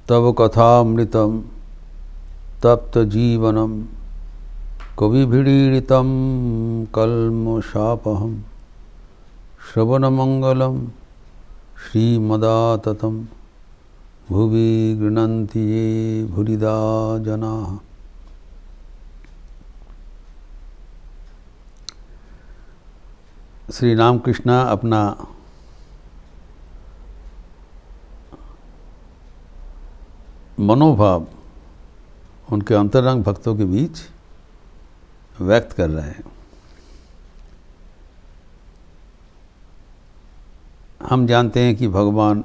तव कथामृतं तप्त जीवनम कविभिडीडितं कल्मषापहं श्रवणमंगलं श्रीमदाततं भुवि गृह्णन्ति ये भूरिदा जनाः। श्री रामकृष्ण अपना मनोभाव उनके अंतरंग भक्तों के बीच व्यक्त कर रहे हैं। हम जानते हैं कि भगवान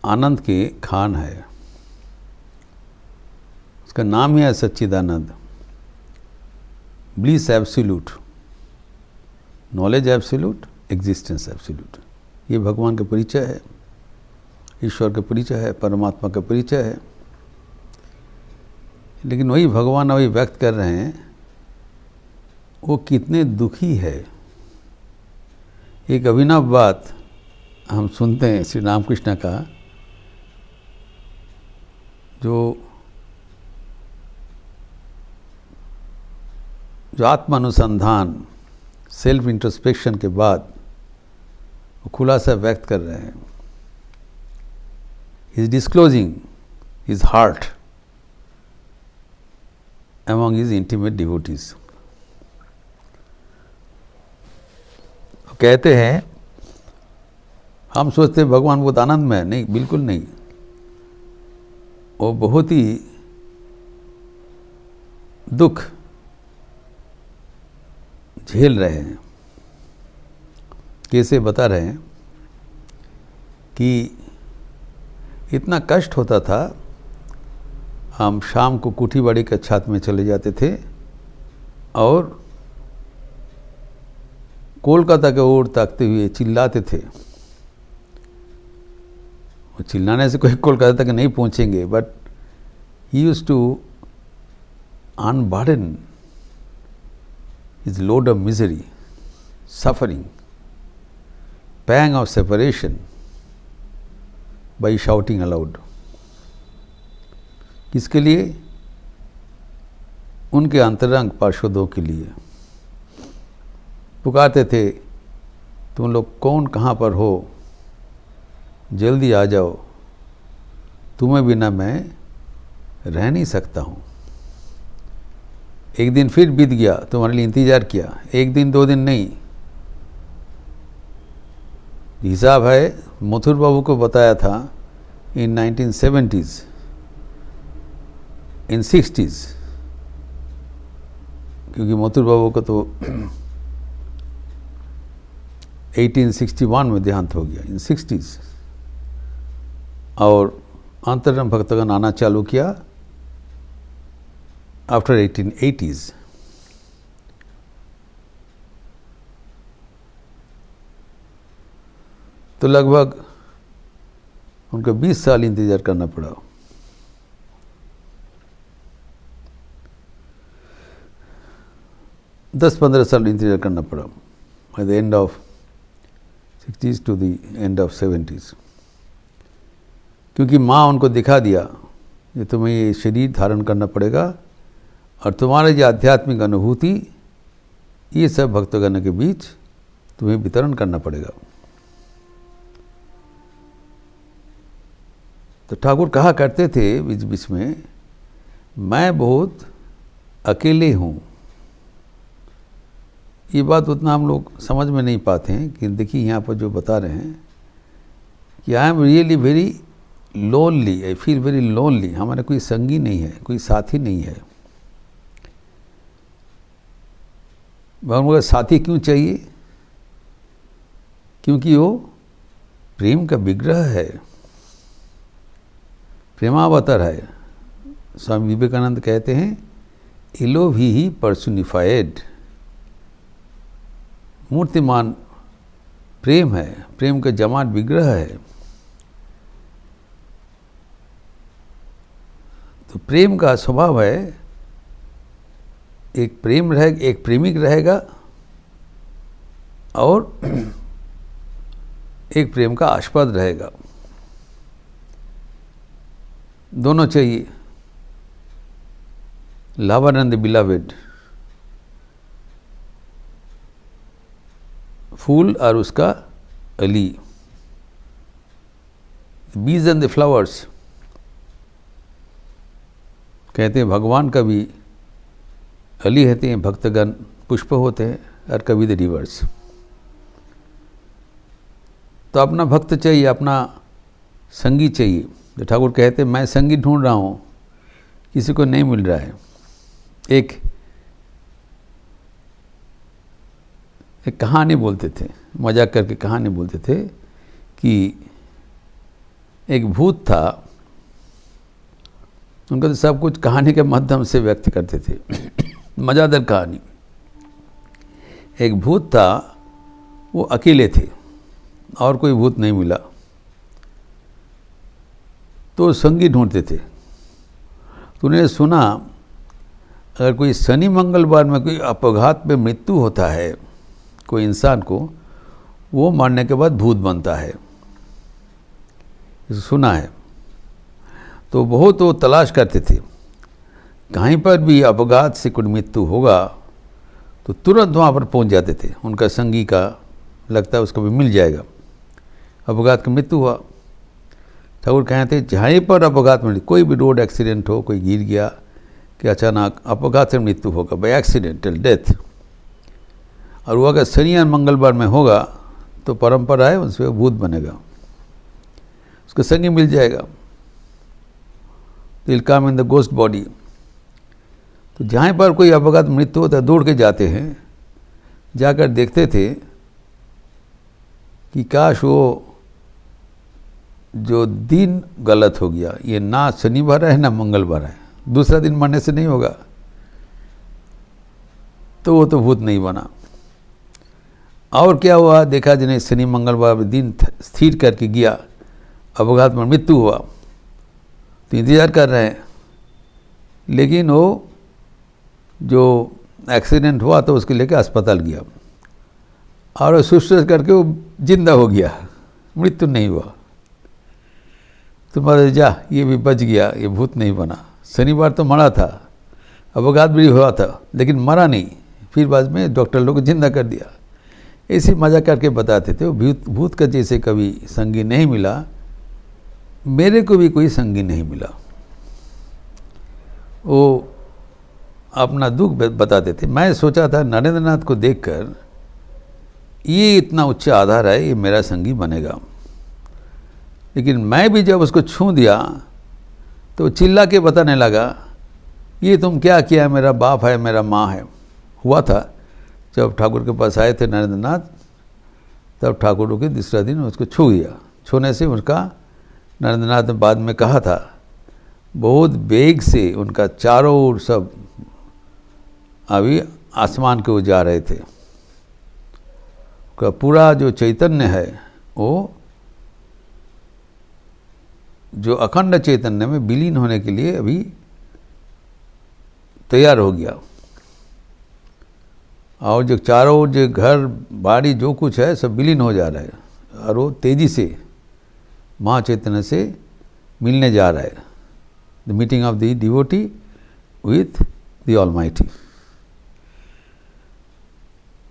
आनंद के खान है। उसका नाम ही है Sachchidanand, bliss absolute, knowledge absolute, existence absolute. ये भगवान का परिचय है, ईश्वर का परिचय है, परमात्मा का परिचय है। लेकिन वही भगवान अभी व्यक्त कर रहे हैं वो कितने दुखी है। एक अभिनव बात हम सुनते हैं श्री रामकृष्ण का, जो आत्मानुसंधान, सेल्फ इंट्रोस्पेक्शन के बाद वो खुलासा व्यक्त कर रहे हैं। He is disclosing his heart among his intimate devotees. कहते हैं हम सोचते हैं भगवान बहुत आनंद में है। नहीं, बिल्कुल नहीं। वो बहुत ही दुख झेल रहे हैं। कैसे बता रहे हैं कि इतना कष्ट होता था, हम शाम को कुठीबाड़ी के छत में चले जाते थे और कोलकाता के ओर ताकते हुए चिल्लाते थे। वो चिल्लाने से कोई कोलकाता तक नहीं पहुंचेंगे, but he used to unburden his load of misery, suffering, pang of separation by shouting aloud. किसके लिए? उनके अंतरंग पार्षदों के लिए पुकारते थे, तुम लोग कौन कहाँ पर हो, जल्दी आ जाओ, तुम्हें बिना मैं रह नहीं सकता हूँ। एक दिन फिर बीत गया, तुम्हारे लिए इंतज़ार किया। एक दिन, 2 दिन नहीं, हिसाब है मथुर बाबू को बताया था इन 1970s, इन 60s, क्योंकि मथुर बाबू का तो 1861 में देहांत हो गया, इन 60s। और अंतरंग भक्तगण आना चालू किया आफ्टर 1880s। तो लगभग उनको 20 साल इंतजार करना पड़ा। दस 15 साल इंतजार करना पड़ा, by the end of 60s to the end of 70s। क्योंकि माँ उनको दिखा दिया कि तुम्हें ये शरीर धारण करना पड़ेगा और तुम्हारे जो आध्यात्मिक अनुभूति, ये सब भक्तगण के बीच तुम्हें वितरण करना पड़ेगा। तो ठाकुर कहा करते थे बीच बीच में, मैं बहुत अकेले हूँ। ये बात उतना हम लोग समझ में नहीं पाते हैं, कि देखिए यहाँ पर जो बता रहे हैं कि I am really very lonely, I feel very lonely. हमारा कोई संगी नहीं है, कोई साथी नहीं है। भगवान का साथी क्यों चाहिए? क्योंकि वो प्रेम का विग्रह है, प्रेमावतार है। स्वामी विवेकानंद कहते हैं, इलो ही पर्सोनिफाइड। मूर्तिमान प्रेम है, प्रेम का जमात विग्रह है। तो प्रेम का स्वभाव है, एक प्रेम रहेगा, एक प्रेमिक रहेगा और एक प्रेम का आस्पद रहेगा। दोनों चाहिए, लवर एंड द बिलवेड, फूल और उसका अली, बीज एंड द फ्लावर्स। कहते हैं भगवान का भी अली होते हैं, भक्तगण पुष्प होते हैं, और कभी द रिवर्स। तो अपना भक्त चाहिए, अपना संगी चाहिए। तो ठाकुर कहते हैं मैं संगी ढूंढ रहा हूँ, किसी को नहीं मिल रहा है। एक कहानी बोलते थे, मजाक करके कहानी बोलते थे कि एक भूत था, उनका तो सब कुछ कहानी के माध्यम से व्यक्त करते थे। मज़ेदार कहानी। एक भूत था, वो अकेले थे और कोई भूत नहीं मिला, तो संगी ढूंढते थे। तो उन्हें सुना अगर कोई शनि मंगलवार में कोई अपघात में मृत्यु होता है कोई इंसान को, वो मरने के बाद भूत बनता है, सुना है। तो बहुत वो तलाश करते थे, कहीं पर भी अपघात से कोई मृत्यु होगा तो तुरंत वहाँ पर पहुँच जाते थे। उनका संगी का लगता है उसको भी मिल जाएगा। अपघात की मृत्यु हुआ, ठाकुर कहते जहाँ पर अपघात में, कोई भी रोड एक्सीडेंट हो, कोई गिर गया कि अचानक अपघात से मृत्यु होगा, बाई एक्सीडेंटल डेथ, और वो अगर शनि या मंगलवार में होगा तो परंपरा है उसमें भूत बनेगा, उसको संगी मिल जाएगा। Will come in the ghost body. तो जहाँ पर कोई अपघात मृत्यु होता है दौड़ के जाते हैं, जाकर देखते थे कि काश वो जो दिन गलत हो गया, ये ना शनिवार है ना मंगलवार है, दूसरा दिन मरने से नहीं होगा, तो वो तो भूत नहीं बना। और क्या हुआ, देखा जिन्हें शनि मंगलवार दिन स्थिर करके गया, अपघात में मृत्यु हुआ, तो इंतज़ार कर रहे हैं, लेकिन वो जो एक्सीडेंट हुआ तो उसके लेकर अस्पताल गया और सुस्त करके वो जिंदा हो गया, मृत्यु नहीं हुआ। तुम्हारे जा, ये भी बच गया, ये भूत नहीं बना। शनिवार तो मरा था, अपघात भी हुआ था, लेकिन मरा नहीं, फिर बाद में डॉक्टर लोग जिंदा कर दिया। ऐसे मजा करके बताते थे। वो भूत का जैसे कभी संगी नहीं मिला, मेरे को भी कोई संगी नहीं मिला। वो अपना दुख बताते थे। मैं सोचा था नरेंद्र नाथ को देखकर ये इतना उच्च आधार है, ये मेरा संगी बनेगा, लेकिन मैं भी जब उसको छू दिया तो चिल्ला के बताने लगा, ये तुम क्या किया, मेरा बाप है, मेरा माँ है। हुआ था जब ठाकुर के पास आए थे नरेंद्र नाथ, तब ठाकुर के दूसरा दिन उसको छू गया। छूने से उसका नरेंद्र नाथ ने बाद में कहा था, बहुत वेग से उनका चारों ओर सब अभी आसमान के वो जा रहे थे। का पूरा जो चैतन्य है वो जो अखंड चैतन्य में विलीन होने के लिए अभी तैयार हो गया। और जो चारों ओर जो घर बाड़ी जो कुछ है सब विलीन हो जा रहा है, और वो तेजी से महा चैतन्य से मिलने जा रहा है। The meeting of the devotee with the almighty.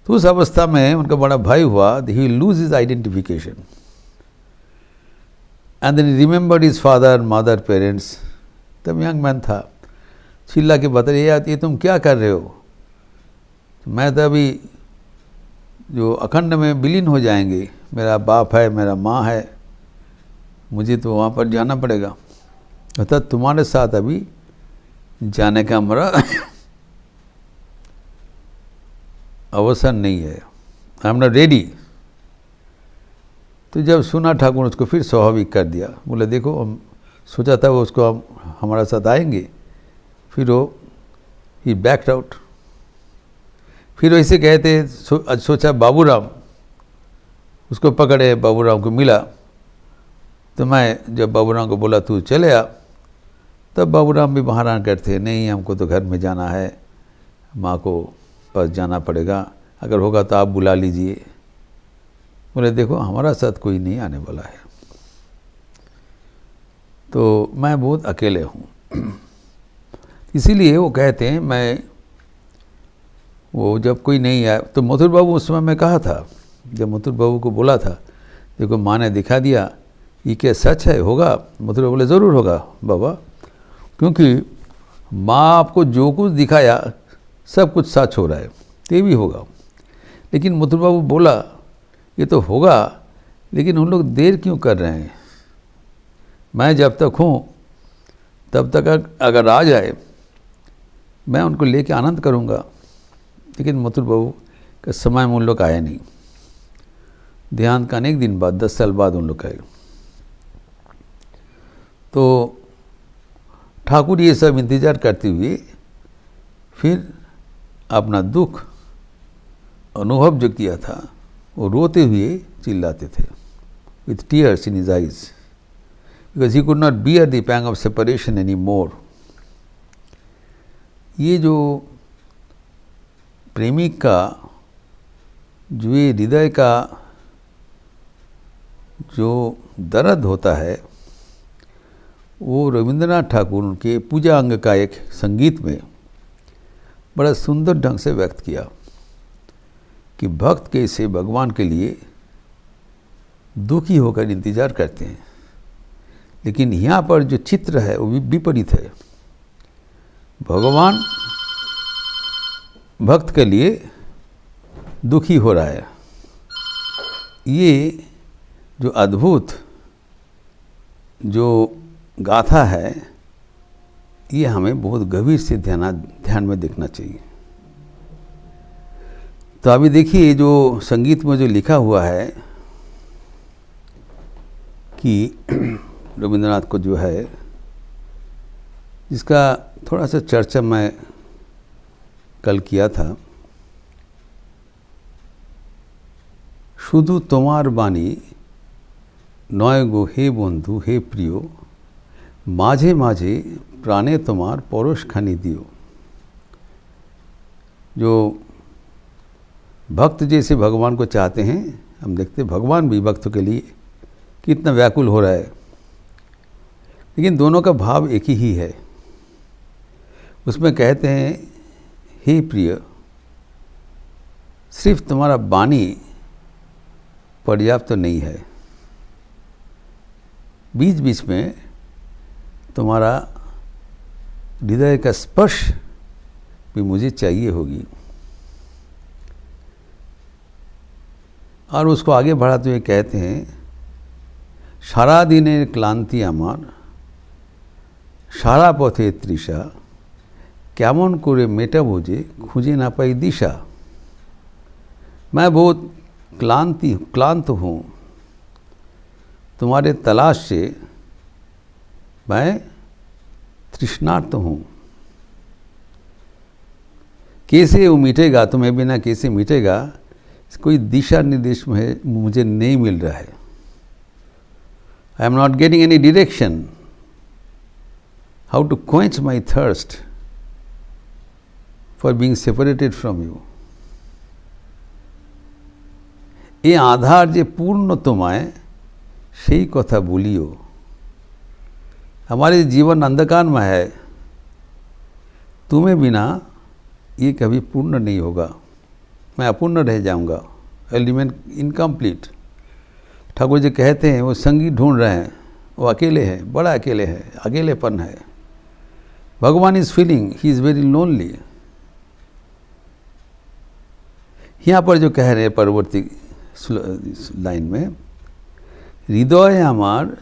तो उस अवस्था में उनका बड़ा भय हुआ, he will lose his identification. And then remembered his father, mother, parents. तब यंग मैन था, चिल्ला के बता ये तुम क्या कर रहे हो, मैं तो अभी जो अखंड में विलीन हो जाएंगे, मेरा बाप है, मेरा माँ है, मुझे तो वहाँ पर जाना पड़ेगा, अर्थात तुम्हारे साथ अभी जाने का हमारा अवसर नहीं है, आई एम नॉट रेडी। तो जब सुना ठाकुर उसको फिर स्वाभाविक कर दिया, बोले देखो हम सोचा था वो उसको हमारा साथ आएंगे, फिर वो ही बैक्ड आउट। फिर वैसे कहते सोचा बाबूराम, उसको पकड़े, बाबूराम को मिला, तो मैं जब बाबूराम को बोला तू चले आ, तब बाबूराम भी बहाना करते, नहीं हमको तो घर में जाना है, माँ को पास जाना पड़ेगा, अगर होगा तो आप बुला लीजिए। बोले देखो हमारा साथ कोई नहीं आने वाला है, तो मैं बहुत अकेले हूँ। इसीलिए वो कहते हैं मैं वो जब कोई नहीं आया तो मथुर बाबू उस समय मैं कहा था, जब मथुर बाबू को बोला था देखो माँ ने दिखा दिया, ये क्या सच है, होगा? मथुर बाबू बोले ज़रूर होगा बाबा, क्योंकि माँ आपको जो कुछ दिखाया सब कुछ सच हो रहा है, ये भी होगा। लेकिन मथुर बाबू बोला ये तो होगा, लेकिन उन लोग देर क्यों कर रहे हैं? मैं जब तक हूँ तब तक अगर आ जाए मैं उनको लेके आनंद करूँगा। लेकिन मथुर बाबू का समय में उन लोग आए नहीं। देहांत का अनेक दिन बाद 10 साल बाद उन लोग आए। तो ठाकुर ये सब इंतज़ार करते हुए फिर अपना दुख अनुभव जो किया था वो रोते हुए चिल्लाते थे, with tears in his eyes, because he could not bear the pang of separation any more. ये जो प्रेमिक का जो ये हृदय का जो दर्द होता है वो रविंद्रनाथ ठाकुर के पूजा अंग का एक संगीत में बड़ा सुंदर ढंग से व्यक्त किया कि भक्त कैसे भगवान के लिए दुखी होकर इंतज़ार करते हैं। लेकिन यहाँ पर जो चित्र है वो विपरीत है। भगवान भक्त के लिए दुखी हो रहा है। ये जो अद्भुत जो गाथा है ये हमें बहुत गंभीर से ध्यान में देखना चाहिए। तो अभी देखिए जो संगीत में जो लिखा हुआ है कि रविंद्रनाथ को जो है, जिसका थोड़ा सा चर्चा मैं कल किया था, शुधु तोमार बानी नय गो हे बंधु हे प्रियो, माझे माझे प्राणे तोमार परोश खानी दियो। जो भक्त जैसे भगवान को चाहते हैं, हम देखते भगवान भी भक्तों के लिए कितना व्याकुल हो रहा है, लेकिन दोनों का भाव एक ही है। उसमें कहते हैं हे प्रिय, सिर्फ तुम्हारा वाणी पर्याप्त तो नहीं है, बीच बीच में तुम्हारा हृदय का स्पर्श भी मुझे चाहिए होगी। और उसको आगे बढ़ाते हुए कहते हैं सारा दिनेर क्लांति आमार सारा पथे तृषा, केमन करे मेटाबो जे खुঁজে ना पाई दिशा। मैं बहुत क्लांत हूँ तुम्हारे तलाश से, मैं तृष्णार्त हूँ। कैसे वो मिटेगा, तुम्हें बिना कैसे मिटेगा, कोई दिशा निर्देश में मुझे नहीं मिल रहा है। I am not getting any direction how to quench my thirst for being separated from you. ये आधार जे पूर्ण तुम्हाय সেই কথা বলিও। हमारे जीवन अंधकार में है, तुम्हें बिना ये कभी पूर्ण नहीं होगा, मैं अपूर्ण रह जाऊंगा, I remain incomplete. Thakur ji कहते हैं वो संगी ढूंढ रहे हैं, वो अकेले हैं, बड़ा अकेले हैं, अकेलेपन है। भगवान is feeling he is very lonely. यहाँ पर जो कह रहे हैं परवर्ती लाइन में, हृदय आमार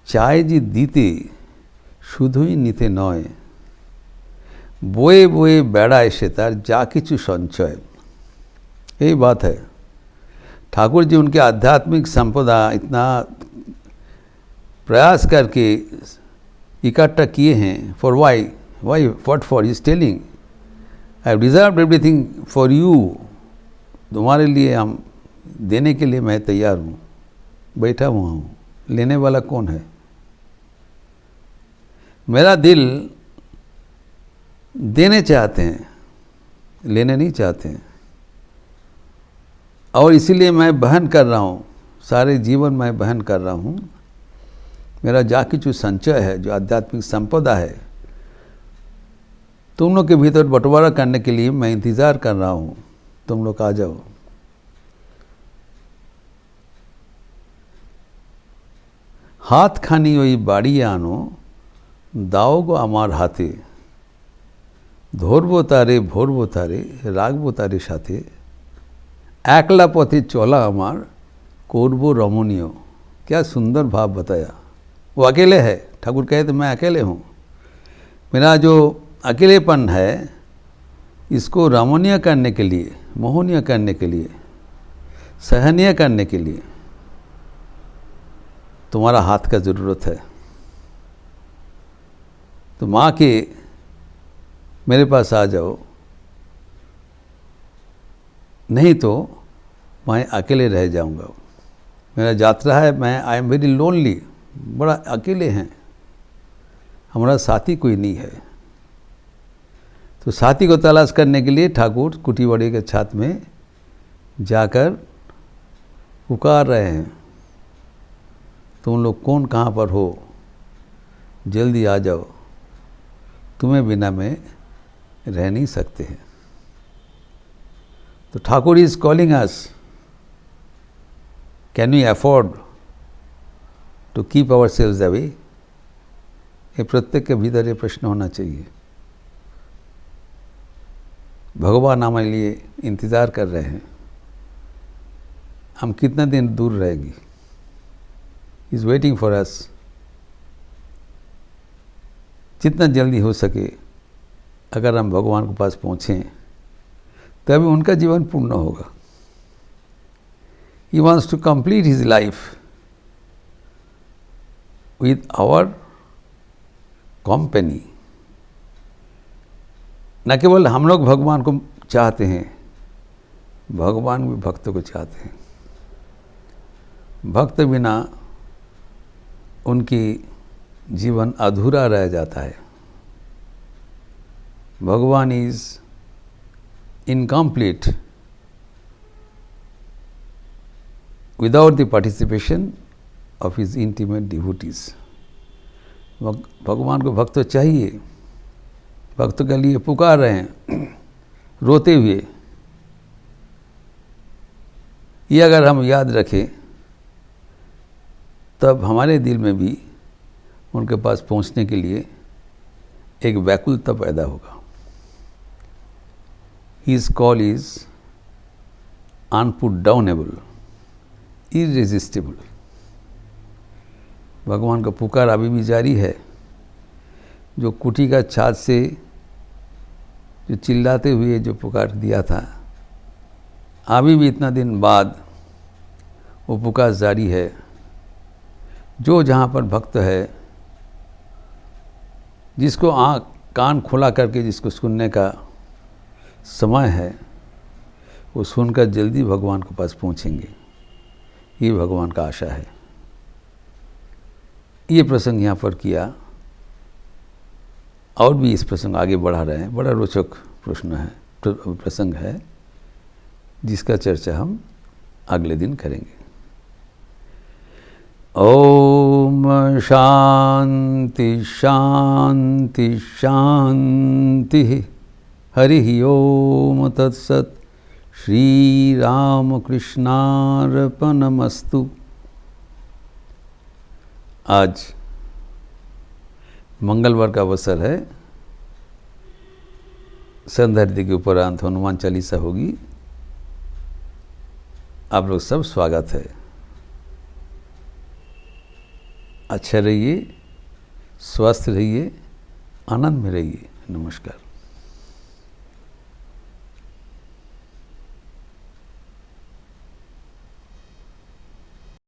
चाय जी दीते शुधुई नीते नय, बोए बोए बेड़ाय से तार जा किछु संचय। यही बात है। ठाकुर जी उनके आध्यात्मिक संपदा इतना प्रयास करके इकट्ठा किए हैं। For why what for, is telling I have deserved everything for you. तुम्हारे लिए हम देने के लिए मैं तैयार हूँ, बैठा हुआ हूँ, लेने वाला कौन है? मेरा दिल देने चाहते हैं, लेने नहीं चाहते हैं। और इसीलिए मैं बहन कर रहा हूँ, सारे जीवन मैं बहन कर रहा हूँ। मेरा जाकी जो संचय है, जो आध्यात्मिक संपदा है, तुम लोग के भीतर बंटवारा करने के लिए मैं इंतज़ार कर रहा हूँ। तुम लोग आ जाओ। हाथ खानी ওই বাড়ি আনো, দাও গো আমার হাতে, ধরবো তারে ভরবো তারে, রাখবো তারে সাথে, একলা পথে চলা আমার, করबो रमणीय। क्या सुंदर भाव बताया। वो अकेले है, ठाकुर कहे तो मैं अकेले हूँ। मेरा जो अकेलेपन है, इसको रमणीय करने के लिए, मोहनीय करने के लिए, सहनीय करने के लिए तुम्हारा हाथ का ज़रूरत है। तो माँ के मेरे पास आ जाओ, नहीं तो मैं अकेले रह जाऊंगा। मेरा यात्रा है, मैं आई एम वेरी लोनली, बड़ा अकेले हैं, हमारा साथी कोई नहीं है। तो साथी को तलाश करने के लिए ठाकुर कुटीबाड़ी के छात में जाकर पुकार रहे हैं, तुम लोग कौन कहाँ पर हो, जल्दी आ जाओ, तुम्हें बिना मैं रह नहीं सकते हैं। तो Thakur is calling us, can we afford to keep ourselves away? ये प्रत्येक के भीतर ये प्रश्न होना चाहिए। भगवान हमारे लिए इंतज़ार कर रहे हैं, हम कितना दिन दूर रहेगी। Is waiting for us. जितना जल्दी हो सके अगर हम भगवान के पास पहुँचें, तभी उनका जीवन पूर्ण होगा। He wants to complete his life with our company। न केवल हम लोग भगवान को चाहते हैं, भगवान भी भक्तों को चाहते हैं। भक्त बिना उनकी जीवन अधूरा रह जाता है। भगवान is incomplete without the participation of his intimate devotees. भगवान को भक्त चाहिए, भक्त के लिए पुकार रहे हैं रोते हुए। ये अगर हम याद रखें, तब हमारे दिल में भी उनके पास पहुंचने के लिए एक व्याकुलता पैदा होगा। His call is unputdownable, irresistible। भगवान का पुकार अभी भी जारी है। जो कुटी का छात से जो चिल्लाते हुए जो पुकार दिया था, अभी भी इतना दिन बाद वो पुकार जारी है। जो जहाँ पर भक्त है, जिसको आँख कान खुला करके जिसको सुनने का समय है, वो सुनकर जल्दी भगवान के पास पहुँचेंगे। ये भगवान का आशा है। ये प्रसंग यहाँ पर किया, और भी इस प्रसंग आगे बढ़ा रहे हैं। बड़ा रोचक प्रसंग है, जिसका चर्चा हम अगले दिन करेंगे। ओम शांति शांति शांति। हरि ओम तत्सत। श्री राम कृष्णार्पणमस्तु। आज मंगलवार का अवसर है। संध्या के उपरांत हनुमान चालीसा होगी। आप लोग सब स्वागत है। अच्छा रहिए, स्वस्थ रहिए, आनंद में रहिए। नमस्कार।